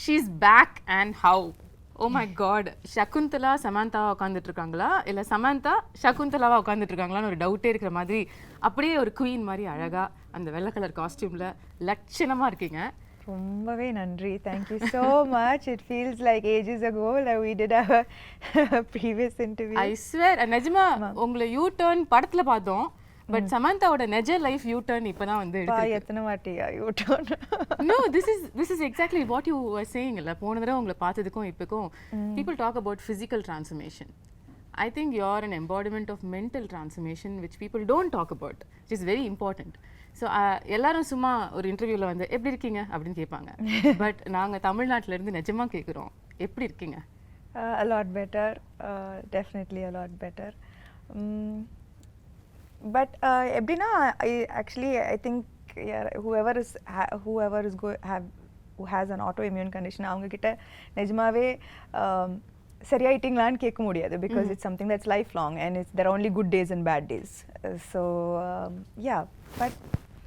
she's back and how? Oh my god, Shaakuntala Samantha உட்கார்ந்துட்டு இருக்காங்களா இல்ல Samantha Shaakuntalaவா உட்கார்ந்துட்டு இருக்காங்களான்னு ஒரு டவுட்டே இருக்கிற மாதிரி அப்படியே ஒரு குயின் மாதிரி அழகா அந்த வெள்ளை கலர் காஸ்டியூம்ல லட்சணமா இருக்கீங்க. ரொம்பவே நன்றி. Thank you so much. It feels like ages ago that we did our previous interview. I swear நிஜமா உங்களை யூ டர்ன் படத்துல பார்த்தோம். பட் சமந்தாவோட நெஜ லைஃப் யூ டர்ன் இப்பதான் வந்து எடுத்துருக்கு. எத்தனை வாட்டியா U turn? No, this is exactly what you were saying. இல்ல போன தடவை உங்களை பார்த்ததுக்கும் இப்போக்கும் people talk about physical transformation. I think you're an embodiment of mental transformation which people don't talk about, which is very important. So எல்லாரும் சும்மா ஒரு இன்டர்வியூல வந்து எப்படி இருக்கீங்க அப்படின்னு கேட்பாங்க. பட் நாங்க தமிழ்நாட்டுல இருந்து நிஜமா கேக்குறோம், எப்படி இருக்கீங்க? A lot better, definitely a lot better. But எப்படின்னா I think whoever who has an autoimmune condition அவங்க கிட்ட நிஜமாவே சரியாயிட்டீங்களான்னு கேட்க முடியாது because it's something that's lifelong and there are only good days and bad days. So yeah, but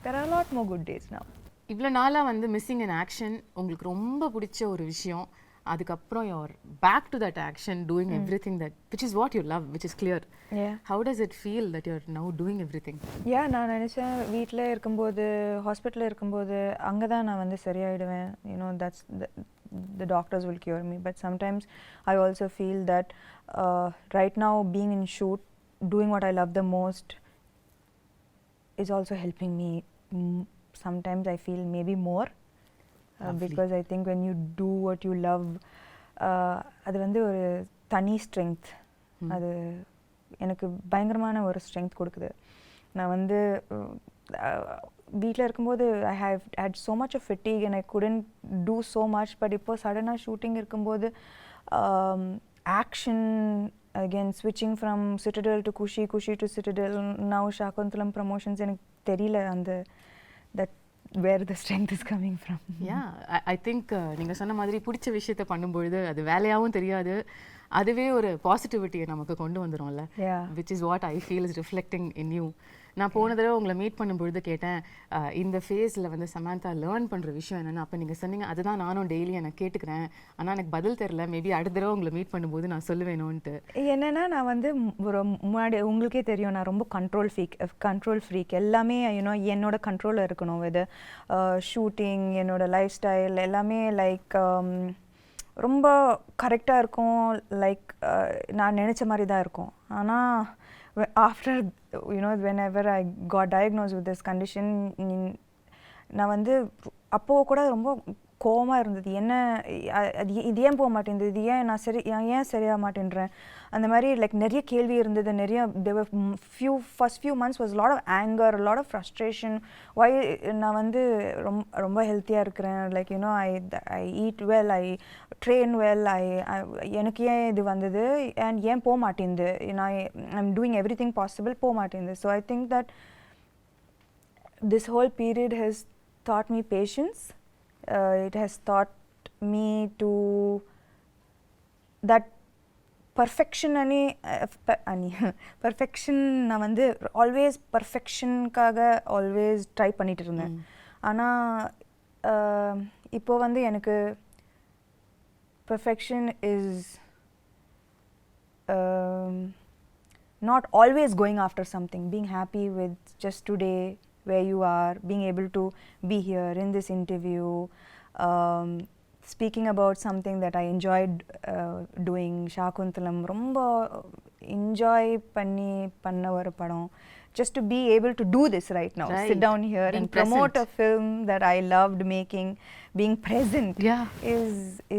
there are a lot more good days now. இவ்வளோ நாளா வந்து missing in action உங்களுக்கு ரொம்ப பிடிச்ச ஒரு விஷயம், அதுக்கப்புறம் you're back to that action doing everything that which is what you love, which is clear. Yeah. How does it feel that you're now doing everything? Yeah, நான் நினைச்சேன் வீட்டில் இருக்கும்போது ஹாஸ்பிட்டலில் இருக்கும்போது அங்கே தான் நான் வந்து சரியாயிடுவேன். You know, that's the doctors will cure me, but sometimes I also feel that right now being in shoot, doing what I love the most is also helping me. Sometimes I feel maybe more because I think when you do what you love அது வந்து ஒரு தனி strength, அது எனக்கு பயங்கரமான ஒரு strength கொடுக்குது. நான் வந்து வீட்டில் இருக்கும்போது I had so much of fatigue and I couldn't do so much, but இப்போ சடனாக ஷூட்டிங் இருக்கும்போது action again, switching from Citadel to Kushi to Citadel, now Shaakuntalam promotions, எனக்கு தெரியல அந்த that where the strength is coming from. Yeah, I think நீங்க சொன்ன மாதிரி பிடிச்ச விஷயத்தை பண்ணும்பொழுது அது வேலையாகவும் தெரியாது, அதுவே ஒரு பாசிட்டிவிட்டியை நமக்கு கொண்டு வந்துடும்ல. which is what I feel is reflecting in you. நான் போன தடவை உங்களை மீட் பண்ணும்பொழுது கேட்டேன் இந்த ஃபேஸில் வந்து சமந்தா லேர்ன் பண்ணுற விஷயம் என்னென்னு. அப்போ நீங்கள் சொன்னீங்க அதுதான் நானும் டெய்லி எனக்கு கேட்டுக்கிறேன், ஆனால் எனக்கு பதில் தெரில, மேபி அடுத்த தடவை உங்களை மீட் பண்ணும்போது நான் சொல்லுவேணும்ன்ட்டு. என்னென்னா நான் வந்து ஒரு முன்னாடி உங்களுக்கே தெரியும் நான் ரொம்ப கண்ட்ரோல் ஃப்ரீக் எல்லாமே யூனோ என்னோட கண்ட்ரோலில் இருக்கணும். இது ஷூட்டிங், என்னோட லைஃப் ஸ்டைல் எல்லாமே லைக் ரொம்ப கரெக்டாக இருக்கும், லைக் நான் நினச்ச மாதிரி தான் இருக்கும். ஆனால் after whenever I got diagnosed with this condition, நான் வந்து அப்போது கூட ரொம்ப கோவமாக இருந்தது. என்ன இது ஏன் போக மாட்டேங்குது, இது ஏன் நான் ஏன் சரியாக மாட்டேன்றேன், அந்த மாதிரி லைக் நிறைய கேள்வி இருந்தது. நிறைய first few months was a lot of anger, a lot of frustration. why நான் வந்து ரொம்ப ஹெல்த்தியாக இருக்கிறேன், like you know I eat well, I train well, எனக்கு ஏன் இது வந்தது and ஏன் போக மாட்டேங்குது, I'm doing everything possible, போக மாட்டேங்குது. So I think that this whole period has taught me patience. It has taught me to that perfection நான் வந்து ஆல்வேஸ் பர்ஃபெக்ஷனுக்காக ஆல்வேஸ் ட்ரை பண்ணிட்டு இருந்தேன். ஆனால் இப்போ வந்து எனக்கு perfection is not always going after something, being happy with just today where you are, being able to be here in this interview, speaking about something that I enjoyed doing. Shaakuntalam romba enjoy panna oru padam. Just to be able to do this right now, sit down here being and promote present. A film that I loved making, being present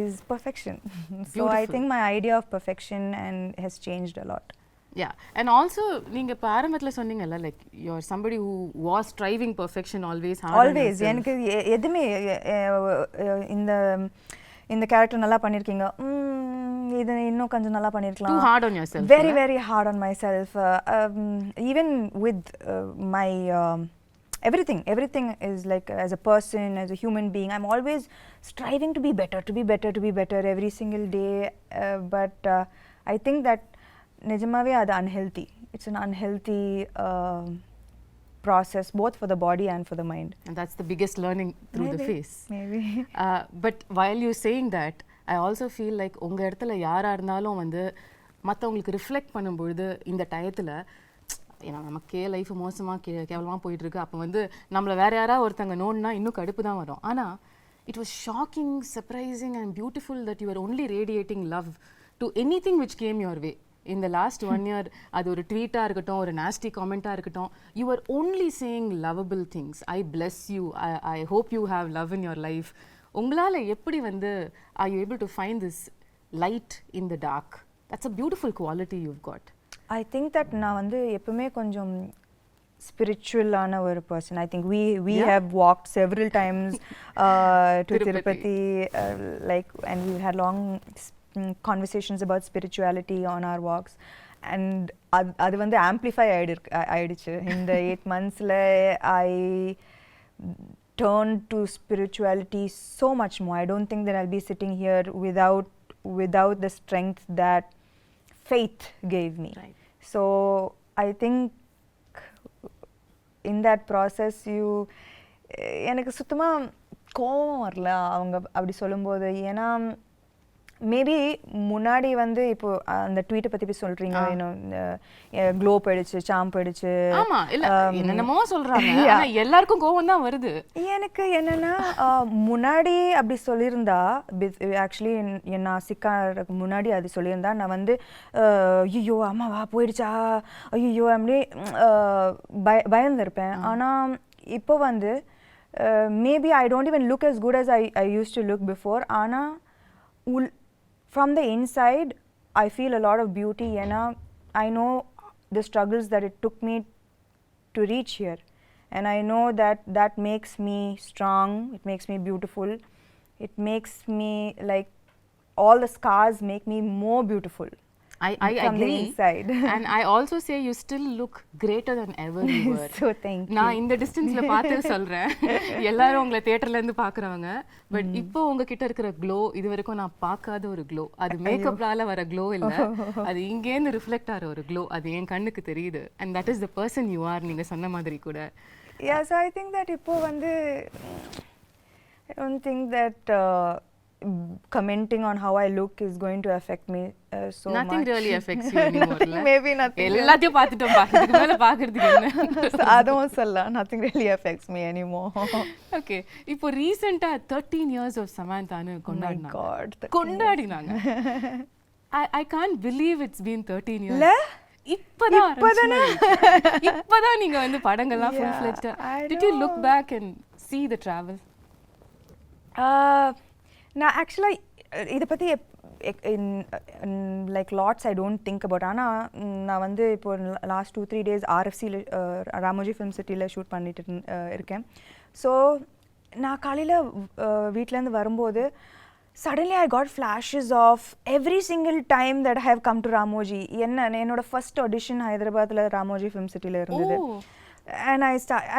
is perfection. So I think my idea of perfection has changed a lot. Yeah, and also நீங்க இப்ப ஆரம்பத்துல சொன்னீங்கல்ல like you are somebody who was striving perfection always எனக்கு எதுமே இந்த character நல்லா பண்ணிருக்கீங்க, இது இன்னும் கொஞ்சம் நல்லா பண்ணிருக்கலாம், too hard on yourself, very hard on myself. Even with my everything is like as a person, as a human being, I'm always striving to be better every single day, but I think that நிஜமாவே அது unhealthy. It's an unhealthy process both for the body and for the mind. And that's the biggest learning through the phase. Maybe. But while you're saying that, I also feel like உங்க இடத்துல யாரா இருந்தாலும் வந்து மற்றவங்களுக்கு reflect பண்ணும்பொழுது இந்த டயத்தில் ஏன்னா நமக்கே லைஃப் மோசமாக கேவலமாக போயிட்டுருக்கு, அப்போ வந்து நம்மளை வேற யாராவது ஒருத்தங்க நோன்னா இன்னும் கடுப்பு தான் வரும். ஆனால் it was shocking, surprising and beautiful that you are only radiating love to any thing which game your way. In the last 1 year, அது ஒரு ட்வீட்டாக இருக்கட்டும், ஒரு நாஸ்டி காமெண்ட்டாக இருக்கட்டும், you are only saying lovable things. I bless you. I hope you have love in your life. உங்களால் எப்படி வந்து are you able to find this light in the dark? That's a beautiful quality you've got. I think that நான் வந்து எப்பவுமே கொஞ்சம் spiritual-ஆன ஒரு person. I think we have walked several times to Tirupati, like, and we had long conversations about spirituality on our walks, and அது வந்து amplify ஆயிடுச்சு இந்த 8 monthsல. I turned to spirituality so much more. I don't think that I'll be sitting here without the strength that faith gave me. Right. So I think in that process எனக்கு சுத்தமா கோபம் வரல அவங்க அப்படி சொல்லும்போது. ஏன்னா மேபி முன்னாடி வந்து இப்போ அந்த ட்வீட்டை பற்றி போய் சொல்கிறீங்க, க்ளோ போயிடுச்சு, சாம் போயிடுச்சு, என்னென்னமோ சொல்கிறாங்க, எல்லாருக்கும் கோவம் தான் வருது. எனக்கு என்னென்னா முன்னாடி அப்படி சொல்லியிருந்தா, ஆக்சுவலி நான் சிக்காருக்கு முன்னாடி அது சொல்லியிருந்தா நான் வந்து ஐயோ அம்மாவா போயிடுச்சா, ஐயோ அப்படி பயந்துருப்பேன். ஆனால் இப்போ வந்து maybe I don't even look as good as I used to look before. ஆனால் from the inside I feel a lot of beauty. I know the struggles that it took me to reach here, and I know that makes me strong, it makes me beautiful, it makes me like all the scars make me more beautiful. I agree. And I also say you still look greater than ever you were. So thank you. நான் இந்த டிஸ்டன்ஸ்ல பார்த்து சொல்றேன், எல்லாரும் உங்களை தியேட்டர்ல இருந்து பாக்குறவங்க, பட் இப்போ உங்ககிட்ட இருக்கிற க்ளோ இது வரைக்கும் நான் பார்க்காத ஒரு க்ளோ. அது மேக்கப்லால வர க்ளோ இல்ல, அது இங்கேருந்து ரிஃப்ளெக்ட் ஆகிற ஒரு க்ளோ. அது என் கண்ணுக்கு தெரியுது. and that is the person you are. நீங்க சொன்ன மாதிரி கூட. Yeah, so I think that இப்போ வந்து I don't think that commenting on how I look is going to affect me so nothing much. Nothing really affects you anymore. Maybe nothing. எல்லாத்தையும் பார்த்துட்டோம், இதுக்கு மேல பார்க்கிறதுக்கு என்ன? அதுவும் சொல்லலாம், nothing really affects me anymore. Okay, இப்போ ரீசெண்டா 13 years of Samantha னு கொண்டாடினாங்க. Oh my god, கொண்டாடினாங்க. I can't believe it's been 13 years. இல்ல இப்பதான் நீங்க வந்து படங்கள்லாம் full fledged. Did you look back and see the travel? நான் ஆக்சுவலாக இதை பற்றி like lots I don't think about. ஆனால் நான் வந்து இப்போ லாஸ்ட் 2-3 days RFCயில் ராமோஜி ஃபிலிம் சிட்டியில் ஷூட் பண்ணிட்டு இருக்கேன். ஸோ நான் காலையில் வீட்டிலேருந்து வரும்போது suddenly I got flashes of every single time that I have come to Ramoji. என்னோட ஃபர்ஸ்ட் ஆடிஷன் ஹைதராபாத்தில் ராமோஜி ஃபிலிம் சிட்டியில் இருந்தது. And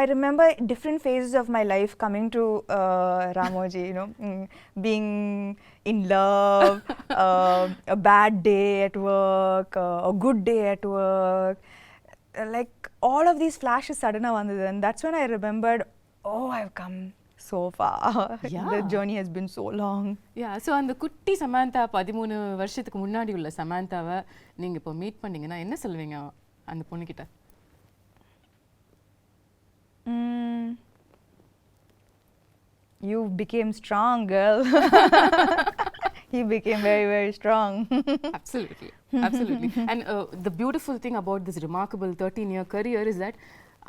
I remember different phases of my life coming to Ramoji, being in love, a bad day at work, a good day at work. Like all of these flashes suddenly vandhu, and that's when I remembered, oh, I've come so far. Yeah. The journey has been so long. Yeah, so அந்த குட்டி சமந்தா 13 வருஷத்துக்கு முன்னாடி உள்ள சமந்தாவை நீங்க இப்போ meet பண்ணீங்கன்னா என்ன சொல்வீங்க அந்த பொண்ணுகிட்ட? You became strong, girl. He became very, very strong. Absolutely. And the beautiful thing about this remarkable 13-year career is that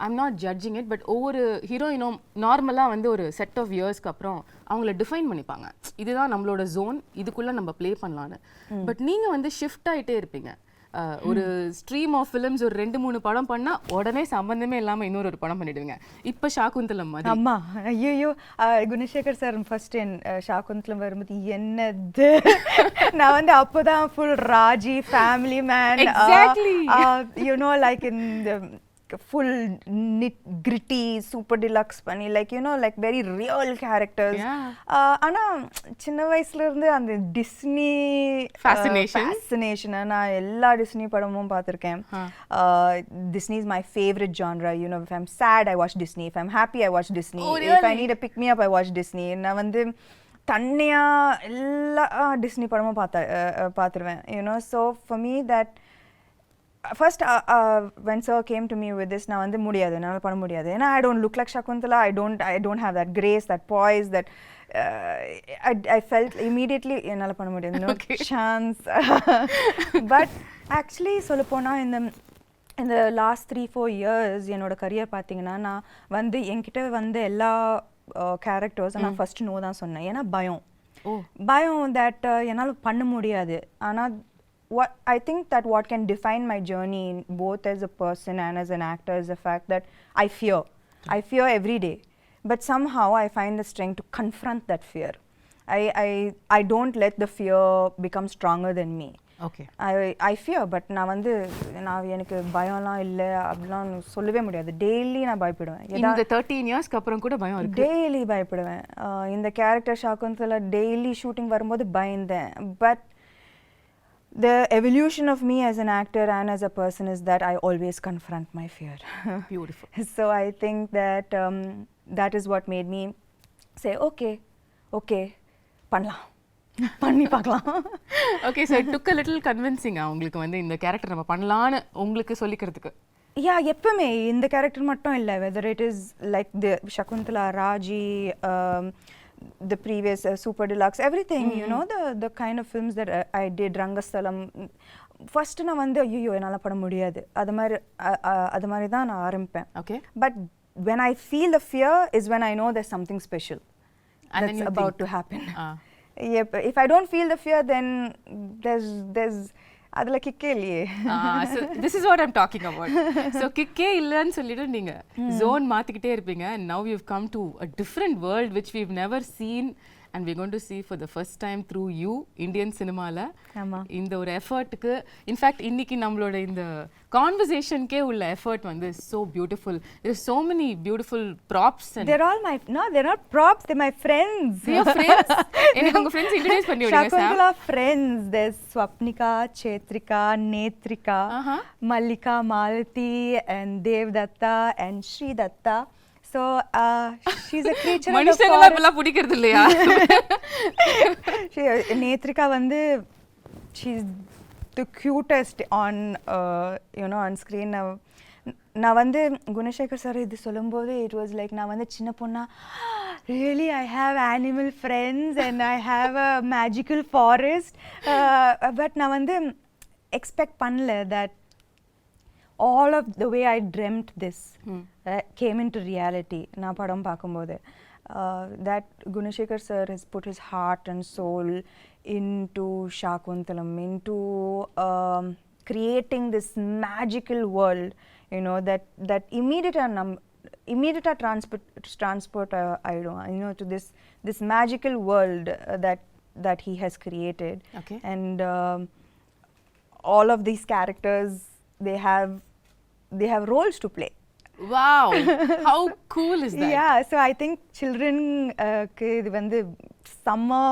I'm not judging it, but ஒவ்வொரு ஹீரோயினும் நார்மலாக வந்து ஒரு செட் ஆஃப் இயர்ஸ்க்கு அப்புறம் அவங்கள டிஃபைன் பண்ணிப்பாங்க, இதுதான் நம்மளோட ஜோன், இதுக்குள்ளே நம்ம ப்ளே பண்ணலான்னு. பட் நீங்கள் வந்து ஷிஃப்ட் ஆகிட்டே இருப்பீங்க. ஒரு ஸ்ட்ரீம் ஆஃப் ஃபிலிம்ஸ் ஒரு 2-3 படம் பண்ணா உடனே சம்பந்தமே இல்லாம இன்னொரு படம் பண்ணிடுவீங்க. இப்ப ஷாகுந்தலம் மாதிரி. அம்மா ஐயோ, குணசேகர் சார் ஃபர்ஸ்ட் ஷாகுந்தலம் வரும்போது என்னது, நான் வந்து அப்போதான் full Raji family man, exactly. you know, like in the full gritty super deluxe பண்ணி like you know like very real characters. ஆனா சின்ன வயசுல இருந்து அந்த டிஸ்னி fascination நான் எல்லா டிஸ்னி படமும் பார்த்திருக்கேன். Disney is my favorite genre. You know, if I'm sad I watch Disney, if I'm happy I watch Disney, if I need a pick me up I watch Disney. நான் வந்து தன்னியா எல்லா Disney படமும் பார்த்துருவேன். You know, so for me that first when sir came to me with this நான் வந்து முடியாது, என்னால் பண்ண முடியாது, ஏன்னா I don't look like Shaakuntala, I don't have that grace, that poise, that I felt immediately என்னால் பண்ண முடியாது, no chance. But actually சொல்லப்போனா in the last 3-4 years என்னோட கரியர் பார்த்தீங்கன்னா நான் வந்து என்கிட்ட வந்து எல்லா கேரக்டர்ஸ் நான் ஃபர்ஸ்ட் நோ தான் சொன்னேன். ஏன்னா பயம் that என்னால் பண்ண முடியாது. ஆனால் what I think that what can define my journey both as a person and as an actor is the fact that I fear every day, but somehow I find the strength to confront that fear. I don't let the fear become stronger than me. Okay. I fear, but நான் வந்து எனக்கு பயம்லாம் இல்லை அப்படிலாம் சொல்லவே முடியாது. Daily நான் பயப்படுவேன். இந்த 13 இயர்ஸ்க்கு அப்புறம் கூட பயம் இருக்கு? டெய்லி பயப்படுவேன். இந்த கேரக்டர் ஷாக்குந்தலா டெய்லி ஷூட்டிங் வரும்போது பயந்தேன். But the evolution of me as an actor and as a person is that I always confront my fear. Beautiful. So I think that that is what made me say okay பண்ணலாம், பண்ணி பார்க்கலாம். Okay, so it took a little convincing உங்களுக்கு வந்து இந்த character நம்ம பண்ணலாம்னு உங்களுக்கு சொல்லிக்கிறதுக்கு. எப்பவுமே இந்த கேரக்டர் மட்டும் இல்லை, whether it is like the Shaakuntala, Raji, the previous super deluxe, everything, you know, the kind of films that I did, Rangasthalam, first நான் வந்து ஐயோ என்னால் பண்ண முடியாது, அது மாதிரி தான் நான் ஆரம்பிப்பேன். Okay. But when I feel the fear is when I know there's something special and that's about to happen. If I don't feel the fear, then there's அதுல கிக்கே இல்லையே. So this is what I'm talking about. So கிக்கே இல்லன்னு சொல்லிட்டு நீங்க zone மாத்திக்கிட்டே இருப்பீங்க. And now you've come to a different world which we've never seen and we're going to see for the first time through you, Indian cinemaல. இந்த ஒரு எஃபர்ட்டுக்கு in fact இன்னைக்கு நம்மளோட இந்த கான்வர்சேஷன்க்கே உள்ள எஃபர்ட் வந்து so beautiful. There are so many beautiful props and they're not props, they're my friends. Your friends? எனக்கு உங்க friends introduce பண்ணி விடுங்க sir. Shaakuntala friends, there's Swapnika, Chetrika, Netrika, Mallika, Malati and Devdatta and Sri Datta. So she's a creature of the மனுஷங்கள இப்பலாம் பிடிக்கிறது இல்லையா? நேத்ரிகா வந்து she's the cutest on you know on screen. நான் வந்து குணசேகர் சார் இது சொல்லும்போது it was like நான் வந்து சின்ன பொண்ணா really I have animal friends and I have a magical forest, but நான் வந்து expect பண்ணல that all of the way I dreamt this came into reality. நான் படம் பார்க்கும்போது that Gunashekar sir has put his heart and soul into Shaakuntalam, into creating this magical world, you know, that immediate transport I don't know, you know, to this magical world that he has created. Okay. And all of these characters, they have roles to play. Wow, how cool is that? Yeah, so I think children இது வந்து summer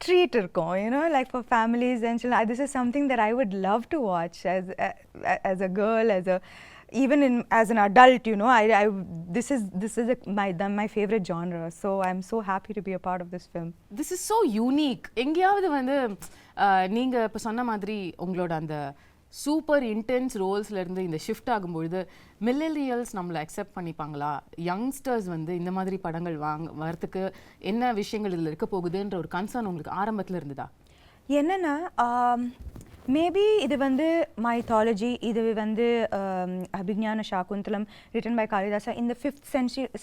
treat இருக்கும், you know, like for families and children. This is something that I would love to watch as a girl, even as an adult, you know. This is my favorite genre, so I'm so happy to be a part of this film. This is so unique. எங்கயாவது வந்து நீங்க இப்ப சொன்ன மாதிரி உங்களோட அந்த super intense ரோல்ஸ்ல இருந்து இந்த ஷிஃப்ட் ஆகும்பொழுது மில்லேனியல்ஸ் நம்மளை அக்செப்ட் பண்ணிப்பாங்களா, யங்ஸ்டர்ஸ் வந்து இந்த மாதிரி படங்கள் வரதுக்கு என்ன விஷயங்கள் இதில் இருக்க போகுதுன்ற ஒரு கன்சர்ன் உங்களுக்கு ஆரம்பத்தில் இருந்ததா? என்னன்னா மேபி இது வந்து மைத்தாலஜி, இது வந்து அபிஞான ஷாகுந்தலம் ரிட்டன் பை காளிதாசா இந்த 5th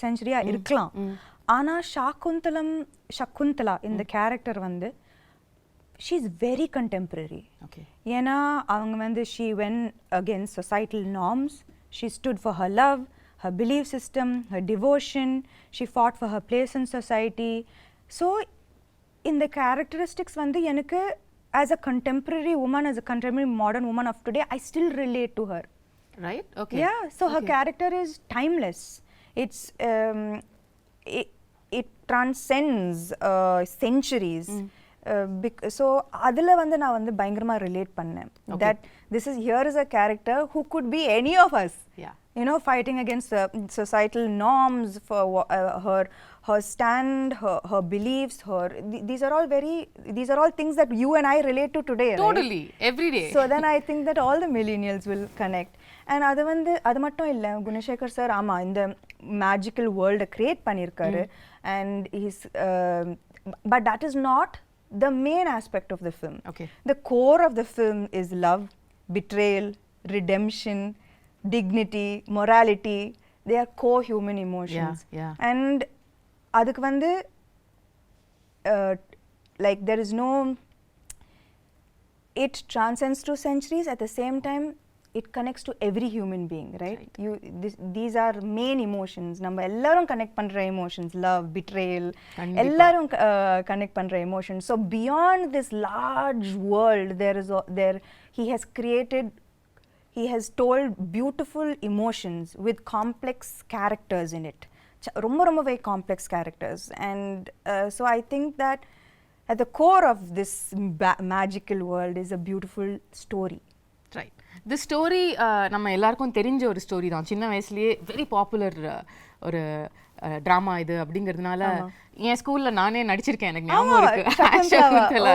century இருக்கலாம். ஆனால் சகுந்தலா இந்த கேரக்டர் வந்து she's very contemporary. Okay. ஏன்னா அவங்க வந்து she went against societal norms, she stood for her love, her belief system, her devotion, she fought for her place in society. So in the characteristics வந்து எனக்கு as a contemporary woman, as a contemporary modern woman of today, I still relate to her. right? Okay. Yeah, so her character is timeless. It's it transcends centuries. So adula vandu na vandu bayangama relate pannen that this is here is a character who could be any of us. Yeah. You know, fighting against societal norms for her stand, her beliefs, these are all things that you and I relate to today, totally, right? every day. So then I think that all the millennials will connect. And அது மட்டும் இல்ல, Gunasekar sir ஆமா இந்த magical வேர்ல்டை create பண்ணியிருக்காரு. And he's but that is not the main aspect of the film. Okay. The core of the film is love, betrayal, redemption, dignity, morality. They are core human emotions. Yeah. And adukku vandu like there is no, it transcends to centuries. At the same time it connects to every human being, right? These are main emotions. நம்ம எல்லாரும் connect பண்ற emotions, love, betrayal, எல்லாரும் connect பண்ற emotions. So beyond this large world, he has told beautiful emotions with complex characters in it. ரொம்ப very complex characters. And so I think that at the core of this magical world is a beautiful story. Right. The story நம்ம எல்லாருக்கும் தெரிஞ்ச ஒரு story தான். சின்ன வயசுலயே very popular ஒரு drama இது அப்படிங்கிறதுனால என் ஸ்கூல்ல நானே நடிச்சிருக்கேன், எனக்கு ஞாபகம் இருக்கு. ஷாகுந்தலா.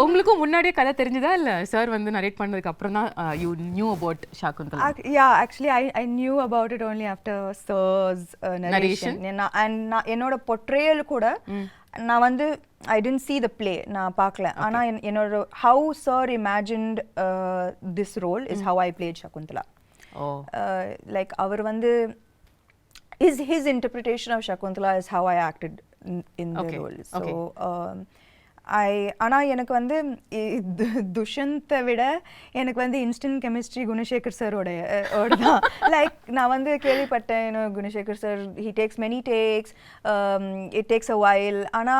உங்களுக்கும் முன்னாடியே கதை தெரிஞ்சதா இல்ல சார் வந்து நரேட் பண்ணதுக்கு அப்புறம் தான் you knew about ஷாகுந்தலா? Yeah, actually I knew about it only after sir's narration. And என்னோட portrayal கூட நான் வந்து I didn't see the play, நான் பார்க்கல. ஆனா என்னோட how sir imagined this role is how I played Shaakuntalam. Like அவர் வந்து his interpretation of Shaakuntala is how I acted in the role. So ஆனா எனக்கு வந்து துஷந்தை விட எனக்கு வந்து இன்ஸ்டன்ட் கெமிஸ்ட்ரி குணசேகர் சாரோட தான். லைக் நான் வந்து கேள்விப்பட்டேன், Gunasekar sir he takes many takes, it takes a while. ஆனா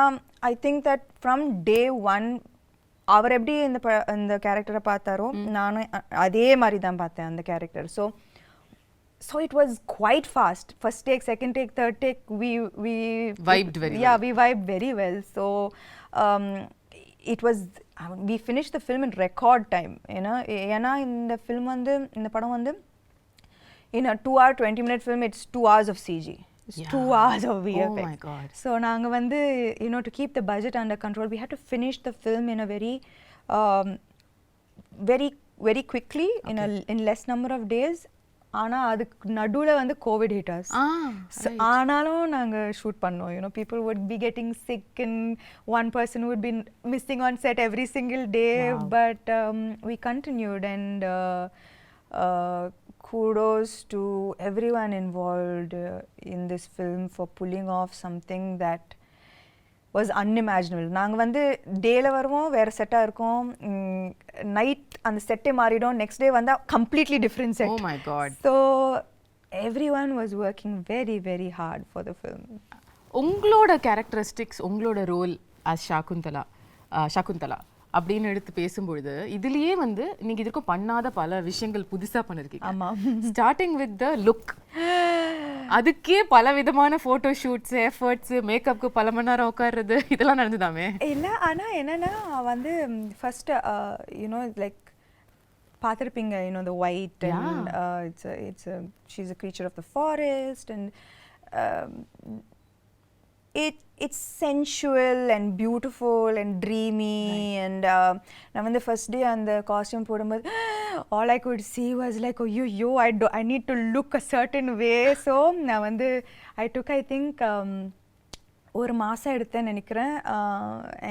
I think that from day one அவர் எப்படி இந்த கேரக்டரை பார்த்தாரோ நானும் அதே மாதிரி தான் பார்த்தேன் அந்த character. So it was quite fast. First take, second take, third take, we vibed very well. Yeah, we vibed very well. So it was, we finished the film in record time, you know. ஏன்னா இந்த film வந்து இந்த படம் வந்து in a 2-hour 20-minute film, it's 2 hours of CG. It's 2 hours of VFX. Oh my god. So நாங்க வந்து, you know, to keep the budget under control, we had to finish the film in a very quickly, in less number of days. ஆனா அதுக்கு நடுவுல வந்து Covid hit us. ஆனாலும் நாங்க shoot பண்ணோம். You know, people would be getting sick and one person would be missing on set every single day. Wow. But we continued, and kudos to everyone involved in this film for pulling off something that was unimaginable. நாங்க வந்து டேல வருவோம், வேற செட்டா இருக்கும், night அந்த செட்டே மாறிடும், நெக்ஸ்ட் டே வந்தா completely different set. Oh my god. So everyone was working very very hard for the film. உங்களோட கேரக்டரிஸ்டிக்ஸ், உங்களோட ரோல் as ஷாகுந்தலா அப்படின்னு எடுத்து பேசும்பொழுது இதுலயே வந்து நீங்க இதுக்கும் பண்ணாத பல விஷயங்கள் புதுசா பண்ணிருக்கீங்க. ஆமா. ஸ்டார்டிங் வித் த லுக், அதுக்கே பல விதமான போட்டோ ஷூட்ஸ், எஃபர்ட்ஸ், மேக்கப்க்கு பல மணி நேரம் உட்கார்றது, இதெல்லாம் நடந்துதாமே? இல்ல, ஆனா என்னன்னா வந்து ஃபர்ஸ்ட் யூனோ லைக் பார்த்திருப்பீங்க, you know the white and she's a creature of the forest, and it's sensual and beautiful and dreamy. Right. And நான் வந்து first day அந்த costume போடும்போது all I could see was like, oh yo, I need to look a certain way. So நான் வந்து I took, I think ஒரு மாசம் எடுத்தேன்னு நினைக்கிறேன்,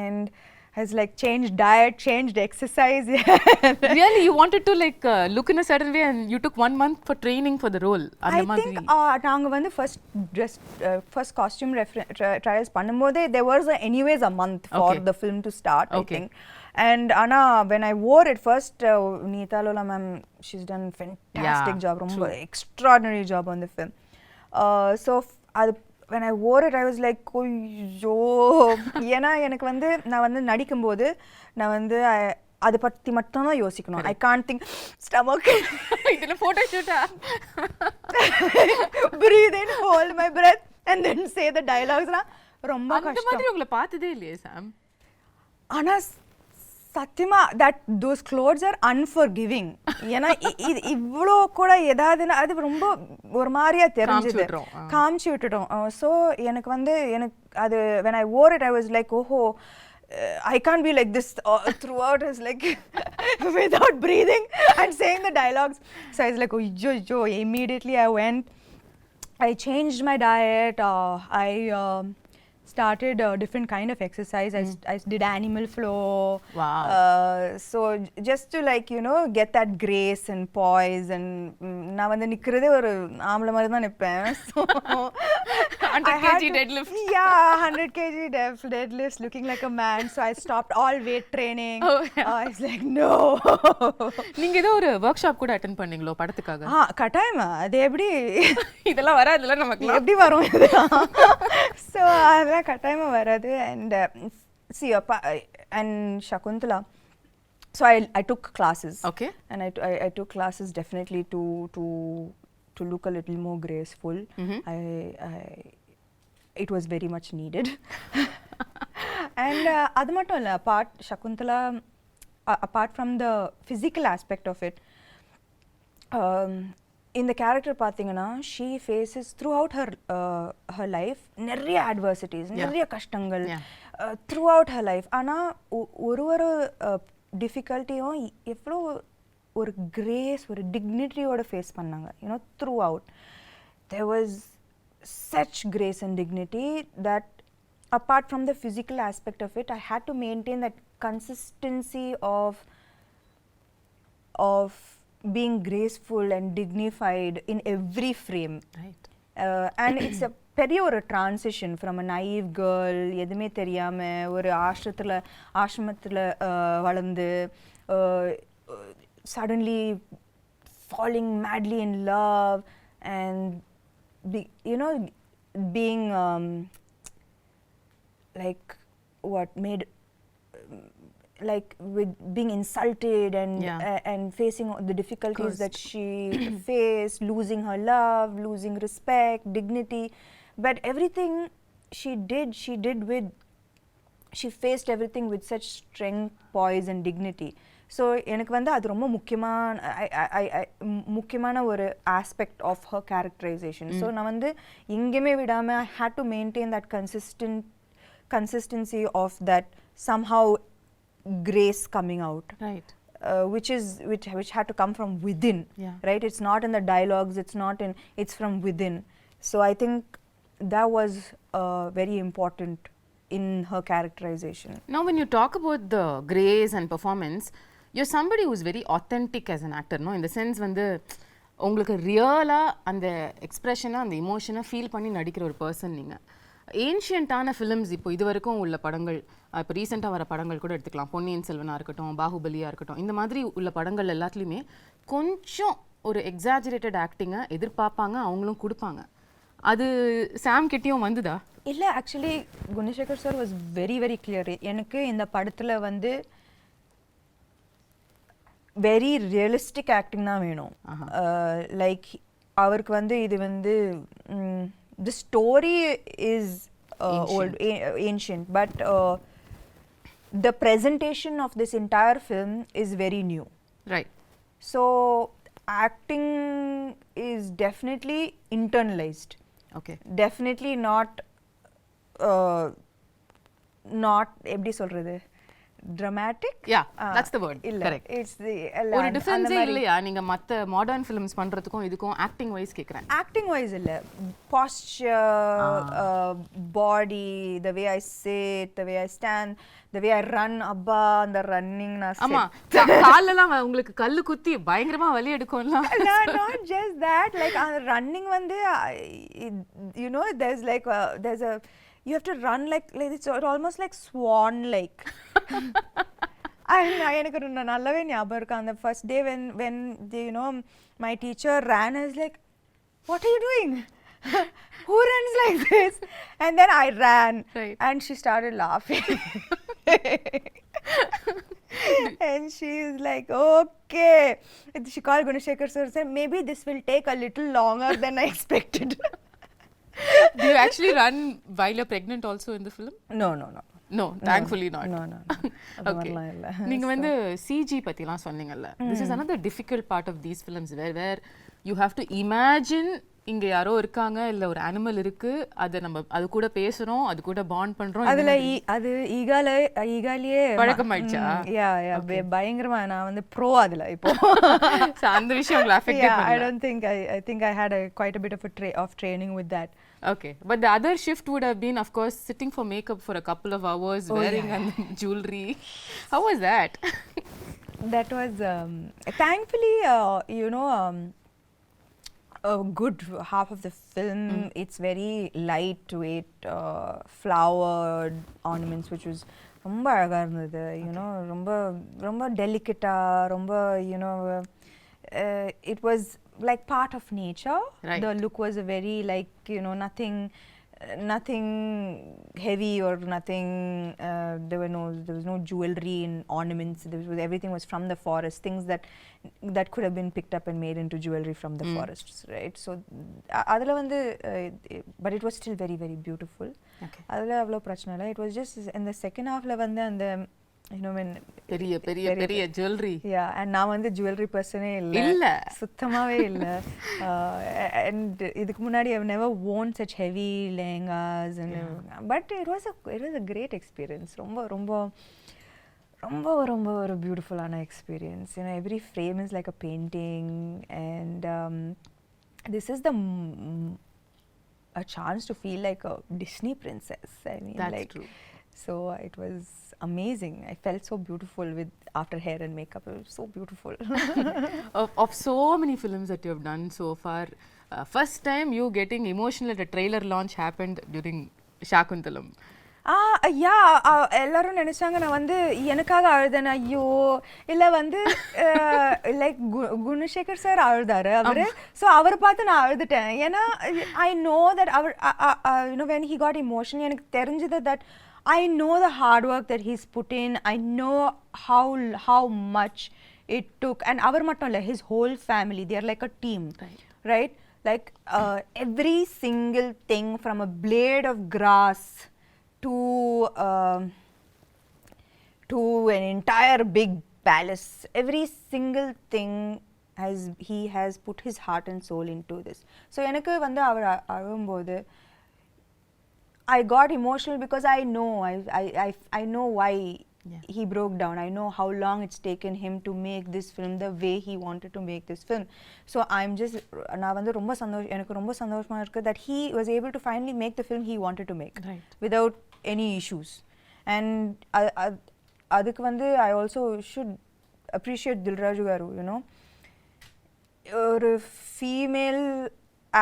and has like changed diet, changed exercise. Really, you wanted to like look in a certain way, and you took 1 month for training for the role? I think நாங்க வந்து first costume trials பண்ணும்போதே there was anyways a month for the film to start, I think. And Anna, when I wore it first, Neeta Lola ma'am, she's done fantastic job, ரொம்ப extraordinary job on the film. So when I wore it, I was like, ஐயோ, ஏன்னா எனக்கு வந்து நான் வந்து நடிக்கும்போது நான் வந்து அதை பற்றி மட்டும் தான் யோசிக்கணும். ஐ கான்ட் திங்க் ஸ்டமக் இதுல photo ஷூட்டா breathe in, hold my breath and then say the dialogues ரொம்ப அந்த கஷ்டம். மாதிரி உங்களை பார்த்ததே இல்லையே சாம். ஆனா சத்தியமா that those clothes are unforgiving. ஏன்னா இவ்வளோ கூட ஏதாவதுன்னா அது ரொம்ப ஒரு மாதிரியா தெரிஞ்சது, காமிச்சு விட்டுட்டோம். ஸோ எனக்கு அது when I wore it I was like oh I can't be like this throughout. It's like without breathing and saying the dialogues. So I was like oh immediately I went, I changed my diet, I started a different kind of exercise. I did animal flow. Wow. So just to like get that grace and poise, and நான் வந்து நிக்கிறதே ஒரு ஆம்பளை மாதிரி தான் நிப்பேன். So 100 kg deadlift. Yeah, 100 kg deadlift, looking like a man. So I stopped all weight training. I was like no. நீங்க ஏதோ ஒரு work shop கூட அட்டெண்ட் பண்ணீங்களோ படத்துக்காக? கட்டாயமா அது எப்படி இதெல்லாம் வராதுல நமக்கு, எப்படி வரும் இதெல்லாம்? So அதெல்லாம் கட்டாயமா வராது. And see and Shaakuntalam, so I took classes. Okay. And I took classes definitely to look a little more graceful. It was very much needed. And அது மட்டும் இல்ல, Shaakuntalam, apart from the physical aspect of it, இந்த character பார்த்தீங்கன்னா she faces throughout her life நிறைய adversities, நிறைய கஷ்டங்கள் throughout her life. ஆனால் ஒரு டிஃபிகல்ட்டியும் எவ்வளோ ஒரு கிரேஸ், ஒரு டிக்னிட்டியோட ஃபேஸ் பண்ணாங்க. throughout there was such grace and dignity that apart from the physical aspect of it, I had to maintain that consistency of being graceful and dignified in every frame. Right. And it's a பெரிய ஒரு transition from a naive girl, எதுவுமே தெரியாம ஒரு ஆசிரமத்தில் வளர்ந்து suddenly falling madly in love and being like what made like with being insulted and facing the difficulties that she faced, losing her love, losing respect, dignity, but everything she faced everything with such strength, poise and dignity. So எனக்கு வந்து அது ரொம்ப முக்கியமான ஒரு aspect of her characterization. So நான் வந்து எங்கேயுமே விடாம I had to maintain that consistency of that somehow grace coming out, right? Which had to come from within, right? It's not in the dialogues, it's from within. So I think that was very important in her characterization. Now when you talk about the grace and performance, you're somebody who's very authentic as an actor, no? In the sense வந்து உங்களுக்கு ரியலா அந்த எக்ஸ்பிரஷனை, அந்த இமோஷனை feel பண்ணி நடிக்கிற ஒரு person நீங்க. ஏன்ஷியன்ட்டான ஃபிலிம்ஸ் இப்போ இது வரைக்கும் உள்ள படங்கள், இப்போ ரீசெண்டாக வர படங்கள் கூட எடுத்துக்கலாம், பொன்னியின் செல்வனாக இருக்கட்டும், பாகுபலியாக இருக்கட்டும், இந்த மாதிரி உள்ள படங்கள் எல்லாத்துலேயுமே கொஞ்சம் ஒரு எக்ஸாஜரேட்டட் ஆக்டிங்கை எதிர்பார்ப்பாங்க, அவங்களும் கொடுப்பாங்க. அது சாம் கிட்டேயும் வந்துதா? இல்லை, actually Gunasekar sir was very very clear. எனக்கு இந்த படத்தில் வந்து வெரி ரியலிஸ்டிக் ஆக்டிங் தான் வேணும். லைக் அவருக்கு வந்து இது வந்து the story is old, ancient, but the presentation of this entire film is very new. Right. So acting is definitely internalized. Okay. Definitely not எப்படி சொல்றது, dramatic. Yeah, that's the word. Correct. It's the ஒரு டிஃபரன்ஸே இல்லையா நீங்க மத்த modern films பண்றதுக்கும் இதுக்கும் acting wise கேக்குறேன்? Acting wise இல்ல, posture, body, the way I sit, the way I stand, the way I run, அப்பா அந்த ரன்னிங் நான் ஆமா காலெல்லாம் உங்களுக்கு கல்லு குத்தி பயங்கரமா வலி எடுக்கும்ல. not just that, like running வந்து there's like you have to run like it's almost like swan like. எனக்கு நல்லாவே ஞாபகம் இருக்கு அந்த first day when my teacher ran, I was like, what are you doing? Who runs like this? And then I ran, right. And she started laughing. And she is like, okay. She called Gunashekhar sir and said, maybe this will take a little longer than I expected. Do you actually run while you're pregnant also in the film? No. No, thankfully not. No. Okay. நீங்க வந்து CG பத்திலாம் சொன்னீங்கல்ல. This is another difficult part of these films where you have to imagine இங்க யாரோ இருக்காங்க இல்ல ஒரு animal இருக்கு அது கூட பேசுறோம் அது கூட பாண்ட் பண்றோம் அதுல அது ஈகாலியே பழக்கமாயிடுச்சா பயங்கரமா நான் வந்து ப்ரோ அதுல இப்போ அந்த விஷயம் உங்களுக்கு அஃபெக்ட் பண்ணல I don't think I think I had quite a bit of training with that. Okay, but the other shift would have been, of course, sitting for makeup for a couple of hours, wearing jewelry. How was that? That was thankfully a good half of the film. It's very lightweight, flowered ornaments, which was ரொம்ப அழகா இருந்தது. You know, ரொம்ப delicate, ரொம்ப it was like part of nature. Right. The look was a very like nothing heavy or nothing. There was no jewelry and ornaments. Everything was from the forest. Things that could have been picked up and made into jewelry from the forests, right? So adula vandu but it was still very very beautiful. Okay. Adula avlo prachana illa. It was just in the second half la vandu and when பெரிய jewelry. Yeah, and நான் வந்து jewelry person இல்ல சுத்தமாவே இல்ல. And இதுக்கு முன்னாடி I've never worn such heavy lehengas and but it was a great experience. ரொம்ப ஒரு beautiful ஆன experience. You know, every frame is like a painting and this is a chance to feel like a Disney princess. I mean, that's like true. So it was amazing. I felt so beautiful after hair and makeup. It was so beautiful. of so many films that you have done so far, first time you getting emotional at a trailer launch happened during Shaakuntalam. எல்லாரும் நினைச்சாங்க நான் வந்து எனக்காக அழுதேன். ஐயோ இல்ல வந்து like Gunasekar sir அழுதாரு அவரு. ஸோ அவரை பார்த்து நான் அழுதுட்டேன். ஏன்னா ஐ நோ தட் அவர் when he got emotional எனக்கு தெரிஞ்சது that I know the hard work that he's put in. I know how much it took. And avar mattum illa, his whole family, they are like a team, right? Like every single thing from a blade of grass to an entire big palace, every single thing he has put his heart and soul into this. So enakku vandu avar alumbodhu I got emotional because I know why he broke down. I know how long it's taken him to make this film the way he wanted to make this film. So I'm just நான் வந்து எனக்கு ரொம்ப சந்தோஷமா இருக்கு that he was able to finally make the film he wanted to make without any issues. And அதுக்கு வந்து I also should appreciate Dilraju garu, you know. ஒரு female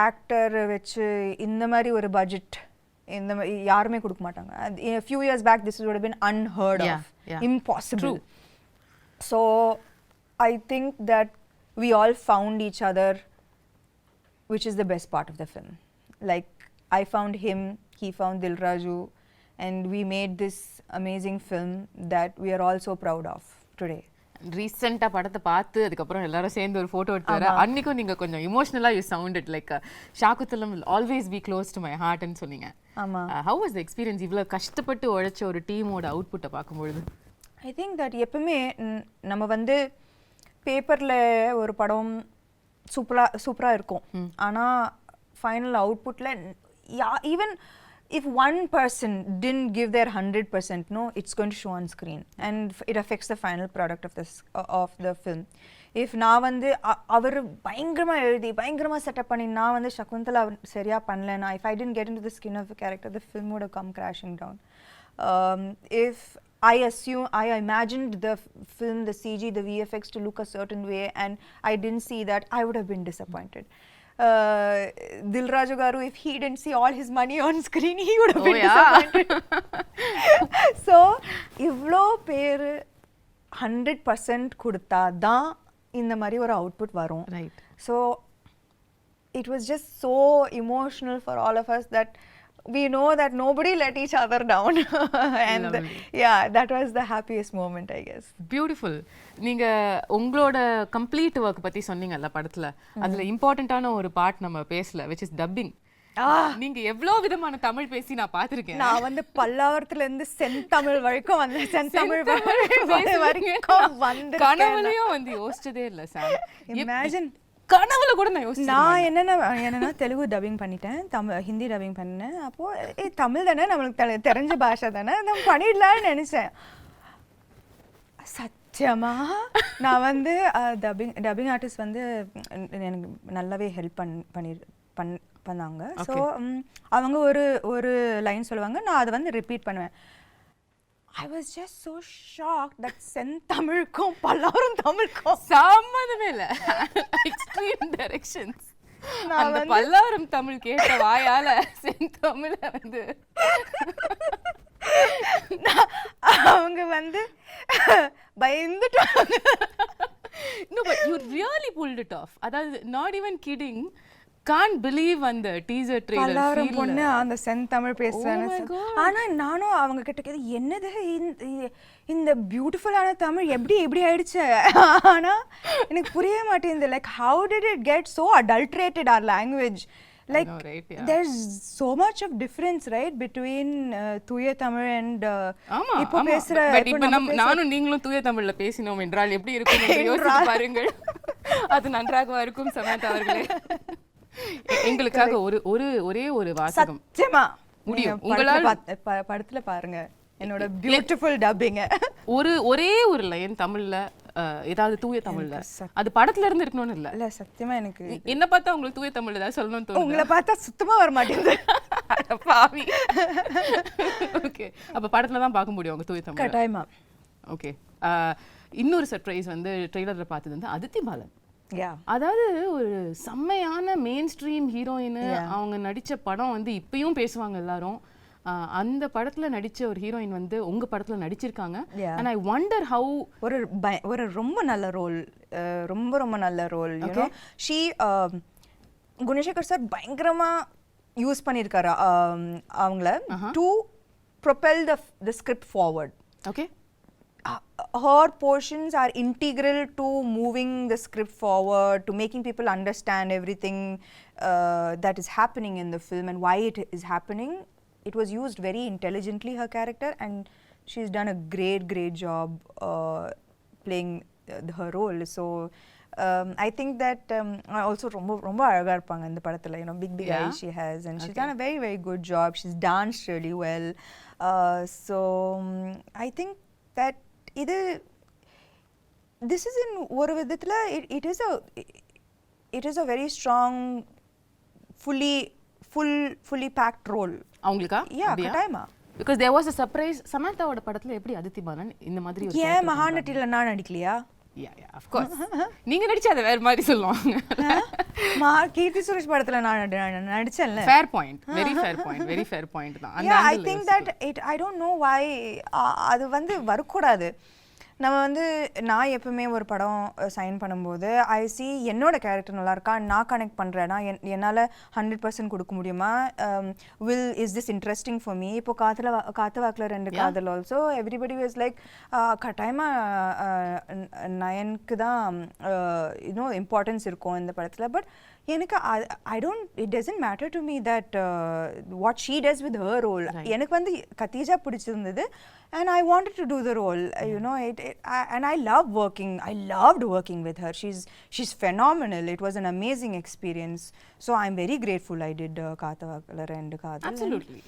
actor வச்சு இந்த மாதிரி ஒரு பட்ஜெட் இந்த யாருமே கொடுக்க மாட்டாங்க. A few years back this would have been unheard of, impossible. True. So I think that we all found each other, which is the best part of the film. Like I found him, he found Dilraju, and we made this amazing film that we are all so proud of today. ரீசெண்டா படத்தை பார்த்து அதுக்கப்புறம் எல்லாரும் சேர்ந்து ஒரு photo எடுத்து வர அன்னைக்கும் நீங்க கொஞ்சம் இமோஷனலா you sounded like Shaakuntalam will always be close to my heart ன்னு சொன்னீங்க. ஆமா. How was the experience? இவ்வளவு கஷ்டப்பட்டு உழைச்ச ஒரு டீமோட அவுட்புட்டை பார்க்கும்போது I think that எப்பவுமே நம்ம வந்து பேப்பர்ல ஒரு படம் சூப்பரா இருக்கும். ஆனா final அவுட்புட்ல even if one person didn't give their 100%, no, it's going to show on screen and it affects the final product of the film. If நான் வந்து அவர் பயங்கரமா எழுதி பயங்கரமா செட்டப் பண்ணி நான் வந்து சகுந்தலா சரியா பண்ணலனா, if I didn't get into the skin of the character, the film would have come crashing down. If I imagined the film, the CG, the VFX to look a certain way and I didn't see that, I would have been disappointed. Dilraju garu, if he didn't see all his money on screen, he would have been disappointed. So ivlo per 100% கொடுத்தா தான் இந்த மாதிரி ஒரு output வரும். Right. So it was just so emotional for all of us that we know that nobody let each other down. And yeah, that was the happiest moment, I guess. Beautiful. நீங்க உங்களோட complete work பத்தி சொன்னீங்கல்ல படத்துல, அதுல இம்பார்ட்டன்ட்டான ஒரு part நம்ம பேசல, which is dubbing. நீங்க எவ்வளவு விதமான தமிழ் பேசி நான் பாத்திருக்கேன். நான் வந்து பல்லாவரத்துல இருந்து செந்தமிழ் வரைக்கும் வந்து செந்தமிழ் வரைக்கும் வந்து கனவுலயும் வந்து யோசிச்சதே இல்ல சார். இமேஜின் கனவுல கூட நான் யோசிச்சேன். நான் என்னன்னா தெலுங்கு டப்பிங் பண்ணிட்டேன், ஹிந்தி டப்பிங் பண்ணேன். அப்போ தமிழ் தானே நம்மளுக்கு தெரிஞ்ச பாஷை தானே, நம்ம பண்ணிடலாம்னு நினைச்சேன். சத்தியமா நான் வந்து டப்பிங் ஆர்டிஸ்ட் வந்து எனக்கு நல்லாவே ஹெல்ப் பண்ணாங்க. ஸோ அவங்க ஒரு லைன் சொல்லுவாங்க, நான் அதை வந்து ரிப்பீட் பண்ணுவேன். I was just so shocked that செந்தமிழுக்கும் Pallavaram தமிழுக்கும் சம்மந்தமே இல்ல. Extreme directions. அந்த பல்லாவரம் தமிழ் கேட்ட வாயால செந்தமிழ வந்து அவங்க வந்து பயந்துட்டாங்க. No, but you really pulled it off. அதாவது not even kidding. Can't believe அந்த டீசர் ட்ரெய்லர் பல்லாவரம் பொண்ணு அந்த செந்தமிழ் பேசுறாங்க. ஆனா நானும் அவங்க கிட்ட கேது, என்னது இந்த பியூட்டிஃபுல்லான தமிழ் எப்படி ஆயிடுச்சு? ஆனா எனக்கு புரிய மாட்டேங்குது. Like how did it get so adulterated our language? Like there's so much of difference, right, between தூய தமிழ் and இப்போ பேசுற. இப்போ நானும் நீங்களும் தூய தமிழ்ல பேசினோம் என்றால் எப்படி இருக்கும் என்று யோசித்து பாருங்கள். அது நன்றாக இருக்கும் சமந்தா அவர்களே. எங்களுக்காக ஒரே ஒரு வாசகம் சத்தியமா முடியும் உங்களால படத்துல பாருங்க என்னோட பியூட்டிஃபுல் டப்பிங். ஒரே ஒரு லைன் தமிழ்ல, ஏதாவது தூய தமிழ்ல, அது படத்துல இருந்து இருக்கணும்னு இல்ல. சத்தியமா எனக்கு என்ன பார்த்தா உங்களுக்கு தூய தமிழ்ல ஏதாவது சொல்லணும்னு தோணுது? உங்களை பார்த்தா சுத்தமா வர மாட்டேங்குது. பாவி. ஓகே, அப்ப படத்துல தான் பார்க்க முடியும் உங்க தூய தமிழ். கட்டாயமா. ஓகே, இன்னொரு சர்ப்ரைஸ் வந்து ட்ரெய்லர்ல பார்த்தது வந்து அதித்தி பாலன். Yeah. அதாவது ஒரு செம்மையான மெயின் ஸ்ட்ரீம் ஹீரோயின். அவங்க நடிச்ச படம் வந்து இப்பயும் பேசுவாங்க எல்லாரும். அந்த படத்துல நடிச்ச ஒரு ஹீரோயின் வந்து உங்க படத்துல நடிச்சிருக்காங்க. and I wonder how ஒரு ரொம்ப நல்ல ரோல், ரொம்ப நல்ல role. you know she Gunasekar sir பயங்கரமா யூஸ் பண்ணிருக்காரு அவங்கள to propel the script forward. Okay. Her portions are integral to moving the script forward, to making people understand everything that is happening in the film and why it is happening. It was used very intelligently, her character, and she's done a great job playing her role. So I think that also ரொம்ப அழகா இருப்பாங்க இந்த படத்துல. You know, big eyes she has, and she's done a very good job. She's danced really well. So I think that this is in ஒரு விதத்துல it is a very strong fully packed role அவங்களுக்கா. கட்டாயமா. because there was a surprise. சமந்தாவோட படத்துல எப்படி அதித்தி பாலன் இந்த மாதிரி ஒரு ஏன் மகாநட்டில நான் நடிக்கலையா? yeah of course. நீங்க நடிச்சா அது வேற மாதிரி சொல்லுவாங்க. கீர்த்தி சுரேஷ் படத்துல நான் நடிச்சேன்ல. fair point, very fair point தான். yeah, I think that I don't know why அது வந்து வரக்கூடாது. நம்ம வந்து நான் எப்பவுமே ஒரு படம் சைன் பண்ணும்போது ஐ சி என்னோட கேரக்டர் நல்லா இருக்கா, நான் கனெக்ட் பண்ணுறேன்னா என்னால் 100% கொடுக்க முடியுமா, is this interesting for me. இப்போ காத்து வாக்கில் 2 காதல் ஆல்சோ எவ்ரிபடி வாஸ் லைக் கட்டாயமாக நயனுக்கு தான் இம்பார்ட்டன்ஸ் இருக்கும் இந்த படத்தில். பட் எனக்கு it doesn't matter to me that what she does with her role. எனக்கு வந்து கத்தீஜா பிடிச்சிருந்தது and I wanted to do the role. You know, and I loved working with her. She's phenomenal. It was an amazing experience. So I'm very grateful I did Kathavakkala and Kadhal. Absolutely.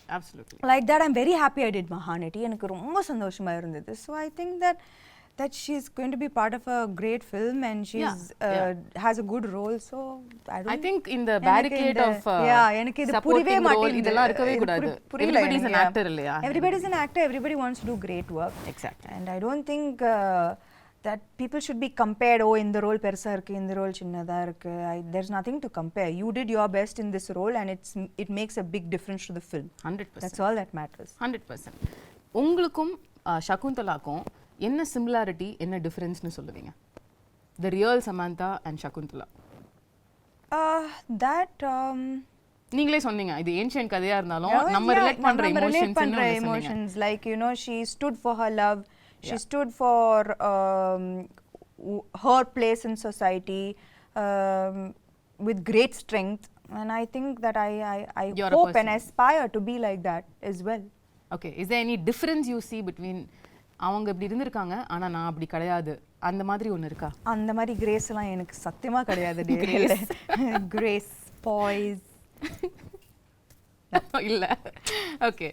Like that, I'm very happy I did Mahanati. எனக்கு ரொம்ப சந்தோஷமா இருந்தது. So I think that she's going to be part of a great film and she's has a good role. So I think in the barricade of எனக்கு இது புரியவே மாட்டேங்குது. இதெல்லாம் இருக்கவே கூடாது. Everybody is an actor இல்லையா? Everybody is an actor. Everybody wants to do great work. Exactly. And I don't think that people should be compared. Oh, இந்த role பெருசா இருக்கு, இந்த ரோல் சின்னதா இருக்கு. There's nothing to compare. You did your best in this role and it makes a big difference to the film. 100%. That's all that matters. 100%. உங்களுக்கும் ஷகுந்தலாக்கும் என்ன similarity, என்ன டிஃபரன்ஸ்னு சொல்லுவீங்க? The real Samantha and Shaakuntala. That நீங்களே சொன்னீங்க இது ancient கதையா இருந்தாலும் நம்ம ரிலேட் பண்ற emotions like you know she stood for her love, she stood for her place in society with great strength, and I think that I hope and aspire to be like that as well. Okay, is there any difference you see between அவங்க இப்படி இருந்திருக்காங்க ஆனா நான் அப்படி கிடையாது அந்த மாதிரி ஒன்னு இருக்கா? அந்த மாதிரி கிரேஸ் எல்லாம் எனக்கு சத்தியமா கிடையாது. கிரேஸ் பாய்ஸ் இல்ல. ஓகே,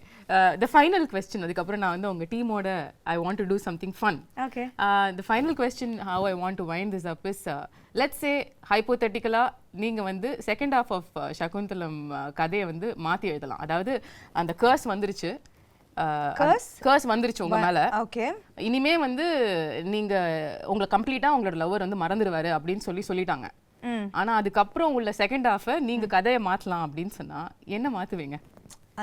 the final question, அதுக்கு அப்புறம் நான் வந்து உங்க டீமோட I want to do something fun. Okay. The final question how I want to wind this up is let's say hypothetically நீங்க வந்து second half of Shaakuntalam கதையை வந்து மாத்தி எழுதலாம். அதாவது அந்த curse வந்துருச்சு, கர்ஸ் வந்துருச்சு உங்க மேல. ஓகே, இனிமே வந்து நீங்க உங்களை கம்ப்ளீட்டா உங்களோட லவர் வந்து மறந்துடுவாரு அப்படின்னு சொல்லிட்டாங்க. ஆனா அதுக்கப்புறம் உள்ள செகண்ட் ஹாஃப நீங்க கதையை மாத்தலாம் அப்படின்னு சொன்னா என்ன மாத்துவீங்க?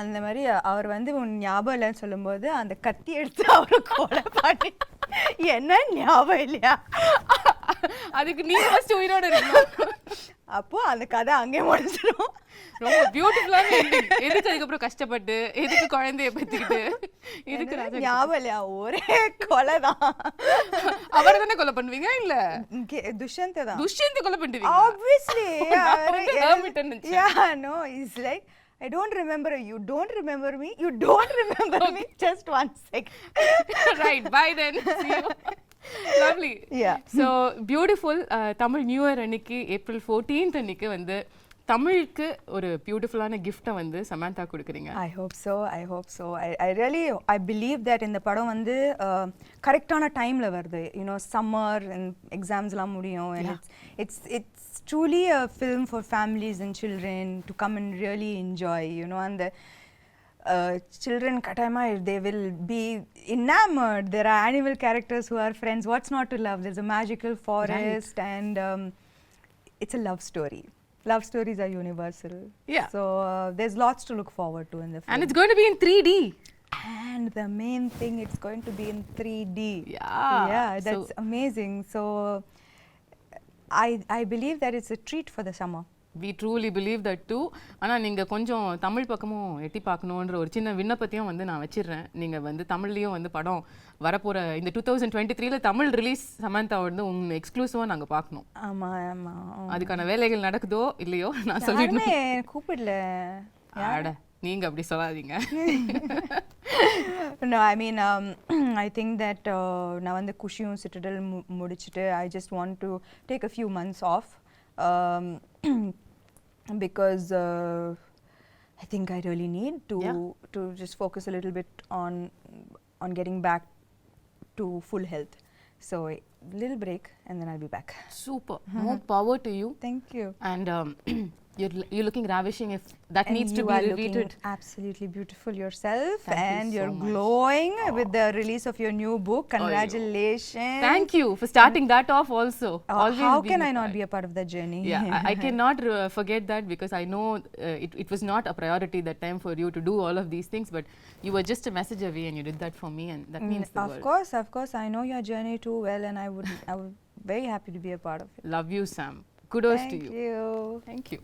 அந்த மாதிரி அவர் வந்து உன் ஞாபகம் இல்லைன்னு சொல்லும்போது அந்த கத்தி எடுத்து அவரை கொலை பண்ணி என்ன ஞாபகம் இல்லையா அதுக்கு நீங்க ஃபர்ஸ்ட் உயிரோட இருக்கணும். அப்போ அந்த கதை அங்கே முடிஞ்சிடும். ரொம்ப பியூட்டிஃபுல்லான எண்டிங். எதுக்கு அதுக்கப்புறம் கஷ்டப்பட்டு எதுக்கு குழந்தைய பெற்றுக்கிட்டு இதுக்கு ஞாபகம் இல்லையா ஒரே கொலை தான். அவரை தானே கொலை பண்ணுவீங்க? இல்ல துஷ்யந்த் தான். துஷ்யந்த் கொலை பண்ணுவீங்க obviously. yeah, no, it's like I don't remember you, you don't remember me, you don't remember me, just 1 second. Right, bye then, see you. Lovely. Yeah. So beautiful. Tamil New Year அன்னைக்கு April 14th அன்னைக்கு வந்து தமிழுக்கு ஒரு பியூட்டிஃபுல்லான கிஃப்ட்டை வந்து சமந்தா கொடுக்குறீங்க. I hope so, I hope so. I really believe that இந்த படம் வந்து கரெக்டான டைம்ல வருது. You know, summer and examsலாம் முடியும், and it's truly a film for families and children to come and really enjoy, you know, and the children katayama they will be enamored. There are animal characters who are friends. What's not to love? There's a magical forest, right. And it's a love story. Love stories are universal. Yeah. So there's lots to look forward to in the film. And it's going to be in 3D. And the main thing, it's going to be in 3D. Yeah. Yeah, that's amazing. So I believe that it's a treat for the summer. We truly believe that too. ஆனால் நீங்கள் கொஞ்சம் தமிழ் பக்கமும் எட்டி பார்க்கணுன்ற ஒரு சின்ன விண்ணப்பத்தையும் வந்து நான் வச்சிடுறேன். நீங்கள் வந்து தமிழ்லேயும் வந்து படம் வரப்போகிற இந்த 2023 தமிழ் ரிலீஸ் சமந்தா வந்து உங்கள் எக்ஸ்க்ளூசிவாக நாங்கள் பார்க்கணும். ஆமாம் ஆமாம், அதுக்கான வேலைகள் நடக்குதோ இல்லையோ நான் சொல்லிடுறேன். கூப்பிடல ஆட நீங்கள் அப்படி சொல்லாதீங்க. No, I mean, I think that நான் வந்து குஷியும் சிட்டடல் முடிச்சுட்டு I just want to take a few months off. Because I think I really need to just focus a little bit on getting back to full health. So a little break and then I'll be back. Super. More power to you. Thank you. And you're looking ravishing. If that and needs to be repeated. Absolutely beautiful yourself. Thank and you so you're much. glowing with the release of your new book. Congratulations. Thank you for starting that off also. Always how can I not be a part of that journey? Yeah, I cannot forget that because I know it was not a priority that time for you to do all of these things, but you were just a message away and you did that for me, and that means the world. Of course, I know your journey too well, and I would very happy to be a part of it. Love you, Sam. Kudos to you. Thank you. Thank you.